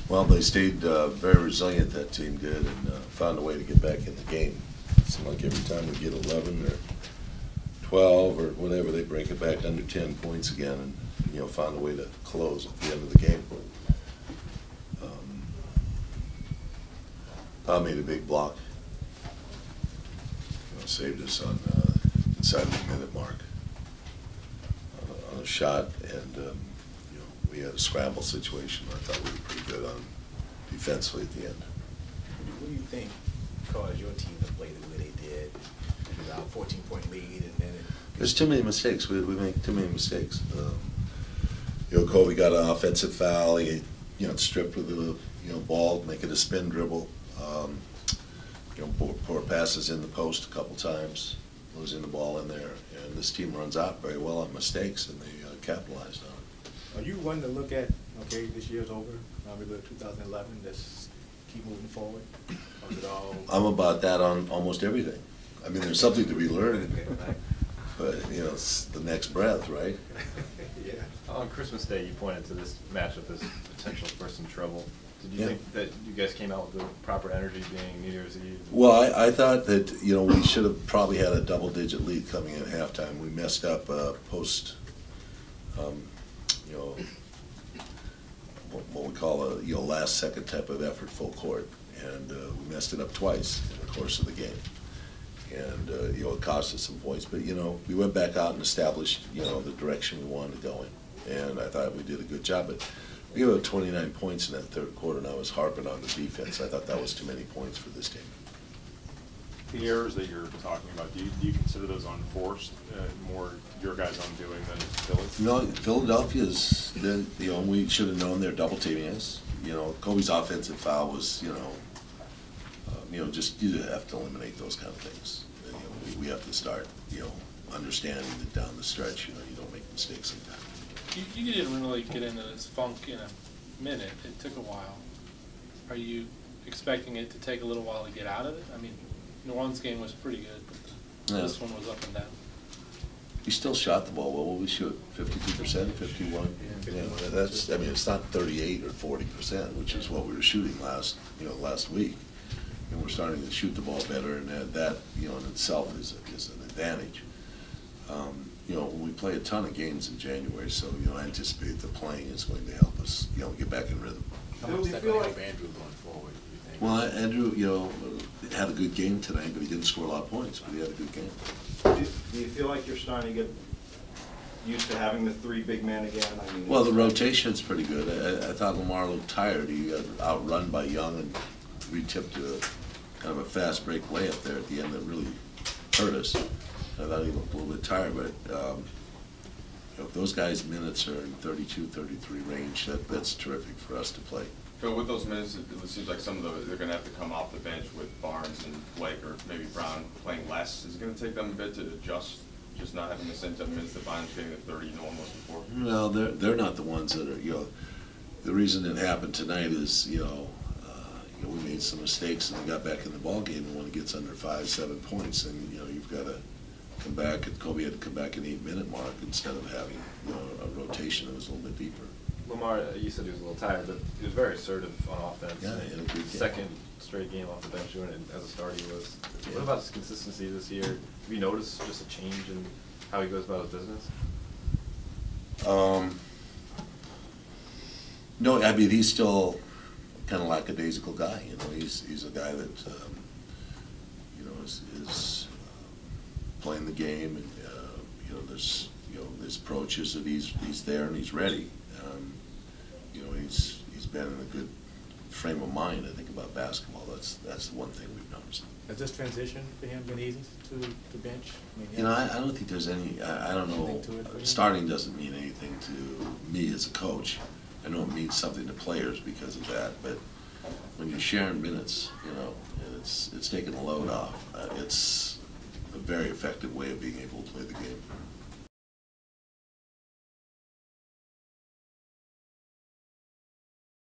Well, they stayed very resilient, that team did, and found a way to get back in the game. It seemed like every time we get 11 or 12 or whatever, they break it back under 10 points again and, found a way to close at the end of the game. Pau made a big block. Saved us on inside the minute mark on a shot, and we had a scramble situation. I thought we were pretty good on defensively at the end. What do you think caused your team to play the way they did? Without 14-point lead, and then there's too many mistakes. We make too many mistakes. Kobe got an offensive foul. He stripped with the ball, make it a spin dribble. Poor passes in the post a couple times, losing the ball in there, and this team runs out very well on mistakes, and they capitalized on it. Are you one to look at, okay, this year's over, now we go to 2011, let's keep moving forward? Or is it all... I'm about that on almost everything. I mean, there's something to be learned, but it's the next breath, right? Yeah. On Christmas Day, you pointed to this matchup as potential for some trouble. Did you think that you guys came out with the proper energy being New Year's Eve? Well, I thought that, we should have probably had a double-digit lead coming in at halftime. We messed up post, what we call a, last-second type of effort full court. And we messed it up twice in the course of the game. And, it cost us some points. But, we went back out and established, the direction we wanted to go in. And I thought we did a good job. But we gave up 29 points in that third quarter, and I was harping on the defense. I thought that was too many points for this team. The errors that you're talking about, do you consider those unforced, more your guys' own doing than Philly's? No, Philadelphia's, we should have known they're double teaming us. Kobe's offensive foul was, just you have to eliminate those kind of things. We have to start, understanding that down the stretch, you don't make mistakes like that. You didn't really get into this funk in a minute. It took a while. Are you expecting it to take a little while to get out of it? I mean, New Orleans game was pretty good, but this one was up and down. We still shot the ball well. What we shoot? 52%, 51. Yeah, that's. I mean, it's not 38 or 40%, which is what we were shooting last week. And we're starting to shoot the ball better, and that in itself is an advantage. We play a ton of games in January, so I anticipate the playing is going to help us, get back in rhythm. How much is that going to help Andrew going forward, you think? Well, Andrew, had a good game tonight, but he didn't score a lot of points. But he had a good game. Do you feel like you're starting to get used to having the three big men again? I mean, well, the rotation's pretty good. I thought Lamar looked tired. He got outrun by Young and re-tipped a kind of a fast break layup there at the end that really hurt us. I thought he looked a little bit tired, but if those guys' minutes are in 32, 33 range, that's terrific for us to play. Phil, with those minutes, it seems like some of they're going to have to come off the bench with Barnes and Blake or maybe Brown playing less. Is it going to take them a bit to adjust, just not having the same 10 minutes that Barnes getting the 30 no one was before? Well, they're not the ones that are, the reason it happened tonight is, we made some mistakes and we got back in the ball game, and when it gets under 5, 7 points, and you've got to come back, and Kobe had to come back in the 8-minute mark instead of having a rotation that was a little bit deeper. Lamar, you said he was a little tired, but he was very assertive on offense. Yeah, he had a good game. Second straight game off the bench, and as a starter he was. What about his consistency this year? Have you noticed just a change in how he goes about his business? No, I mean, he's still kind of lackadaisical guy. He's a guy that is playing the game, and there's his approach is that he's there and he's ready. He's been in a good frame of mind, I think, about basketball. That's the one thing we've noticed. Has this transition for him been easy to bench? I mean, I don't think there's any. I don't know. Starting doesn't mean anything to me as a coach. I know it means something to players because of that, but when you're sharing minutes, it's taking a load off. It's a very effective way of being able to play the game.